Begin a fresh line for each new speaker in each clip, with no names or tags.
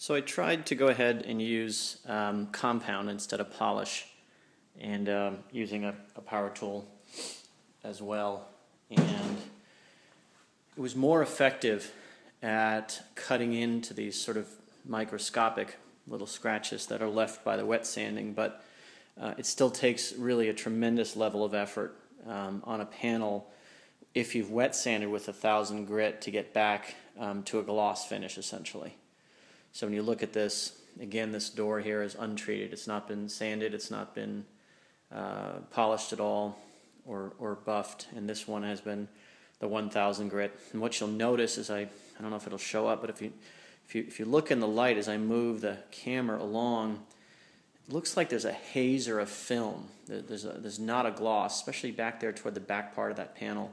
So I tried to go ahead and use compound instead of polish, and using a power tool as well. And it was more effective at cutting into these sort of microscopic little scratches that are left by the wet sanding, but it still takes really a tremendous level of effort on a panel if you've wet sanded with 1000 grit to get back to a gloss finish essentially. So when you look at this, again, this door here is untreated. It's not been sanded, it's not been polished at all or buffed, and this one has been the 1000 grit. And what you'll notice is I don't know if it'll show up, but if you look in the light as I move the camera along, it looks like there's a haze or a film. There's not a gloss, especially back there toward the back part of that panel.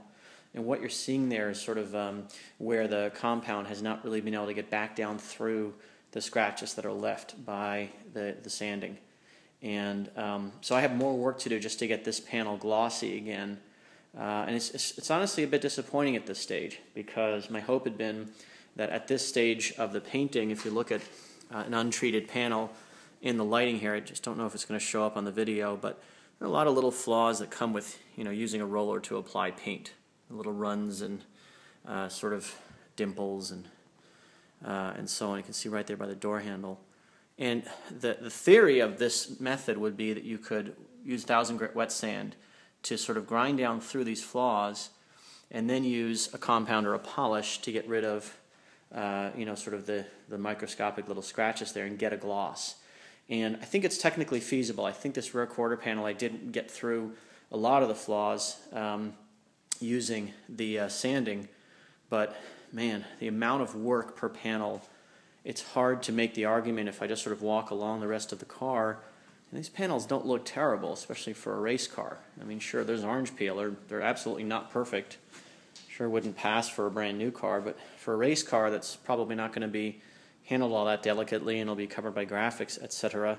And what you're seeing there is sort of where the compound has not really been able to get back down through the scratches that are left by the sanding. And so I have more work to do just to get this panel glossy again. And it's honestly a bit disappointing at this stage, because my hope had been that at this stage of the painting, if you look at an untreated panel in the lighting here, I just don't know if it's going to show up on the video, but there are a lot of little flaws that come with using a roller to apply paint. Little runs and sort of dimples and so on. You can see right there by the door handle. And the theory of this method would be that you could use 1000 grit wet sand to sort of grind down through these flaws, and then use a compound or a polish to get rid of sort of the microscopic little scratches there and get a gloss. And I think it's technically feasible. I think this rear quarter panel, I didn't get through a lot of the flaws using the sanding, but man, the amount of work per panel, it's hard to make the argument if I just sort of walk along the rest of the car. And these panels don't look terrible, especially for a race car. I mean, sure, there's orange peel, they're absolutely not perfect. Sure wouldn't pass for a brand new car, but for a race car that's probably not going to be handled all that delicately and it'll be covered by graphics, etc.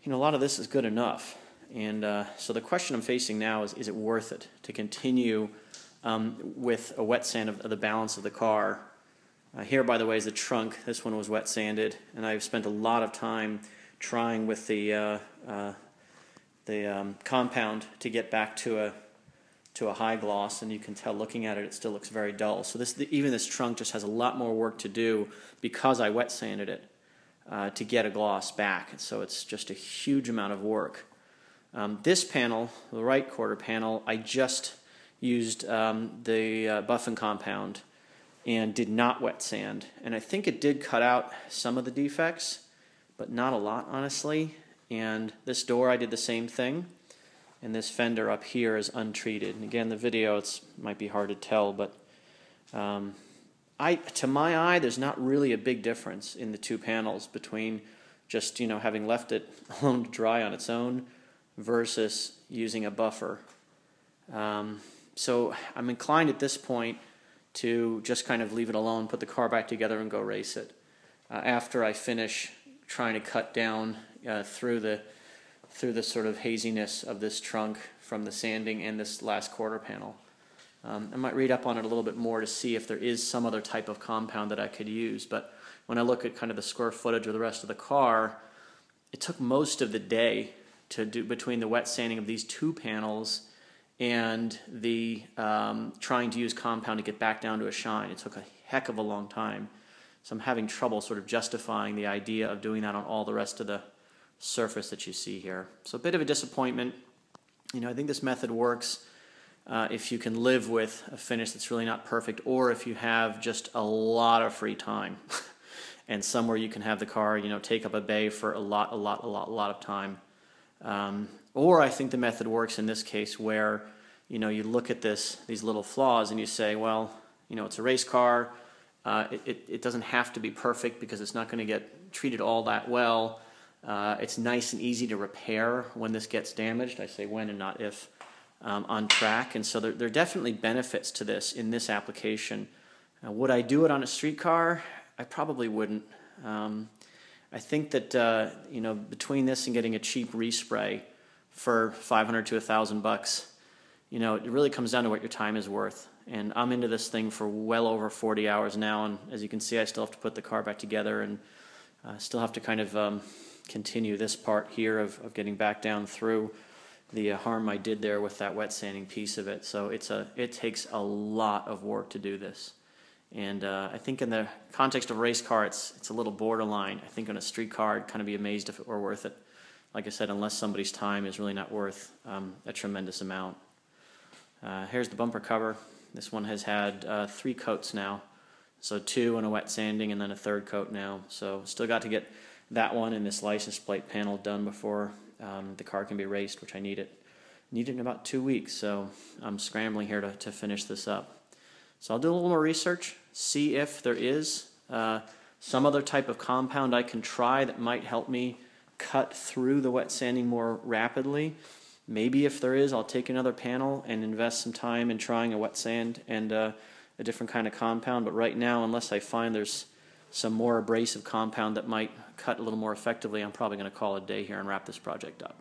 A lot of this is good enough. And so the question I'm facing now is it worth it to continue with a wet sand of the balance of the car? Here, by the way, is the trunk. This one was wet sanded, and I've spent a lot of time trying with the compound to get back to a high gloss, and you can tell looking at it, it still looks very dull. So even this trunk just has a lot more work to do because I wet sanded it to get a gloss back. And so it's just a huge amount of work. This panel, the right quarter panel, I just used the buffing compound and did not wet sand. And I think it did cut out some of the defects, but not a lot, honestly. And this door, I did the same thing. And this fender up here is untreated. And again, the video, it might be hard to tell, but to my eye, there's not really a big difference in the two panels between just having left it alone to dry on its own versus using a buffer. So I'm inclined at this point to just kind of leave it alone, put the car back together, and go race it. After I finish trying to cut down through the sort of haziness of this trunk from the sanding and this last quarter panel. I might read up on it a little bit more to see if there is some other type of compound that I could use. But when I look at kind of the square footage of the rest of the car, it took most of the day to do between the wet sanding of these two panels and the trying to use compound to get back down to a shine. It took a heck of a long time. So I'm having trouble sort of justifying the idea of doing that on all the rest of the surface that you see here. So a bit of a disappointment. I think this method works if you can live with a finish that's really not perfect, or if you have just a lot of free time and somewhere you can have the car, take up a bay for a lot of time. Or I think the method works in this case where, you look at these little flaws and you say, well, it's a race car. It doesn't have to be perfect because it's not going to get treated all that well. It's nice and easy to repair when this gets damaged. I say when and not if, on track. And so there are definitely benefits to this in this application. Would I do it on a street car? I probably wouldn't. I think that between this and getting a cheap respray for $500 to $1,000, it really comes down to what your time is worth. and I'm into this thing for well over 40 hours now, and as you can see, I still have to put the car back together, and still have to kind of continue this part here of getting back down through the harm I did there with that wet sanding piece of it. So it takes a lot of work to do this. And I think in the context of a race car, it's a little borderline. I think on a street car, I'd kind of be amazed if it were worth it. Like I said, unless somebody's time is really not worth a tremendous amount. Here's the bumper cover. This one has had 3 coats now. So 2 and a wet sanding and then a 3rd coat now. So still got to get that one and this license plate panel done before the car can be raced, which I need it. Need it in about 2 weeks, so I'm scrambling here to finish this up. So I'll do a little more research, see if there is some other type of compound I can try that might help me cut through the wet sanding more rapidly. Maybe if there is, I'll take another panel and invest some time in trying a wet sand and a different kind of compound. But right now, unless I find there's some more abrasive compound that might cut a little more effectively, I'm probably going to call it a day here and wrap this project up.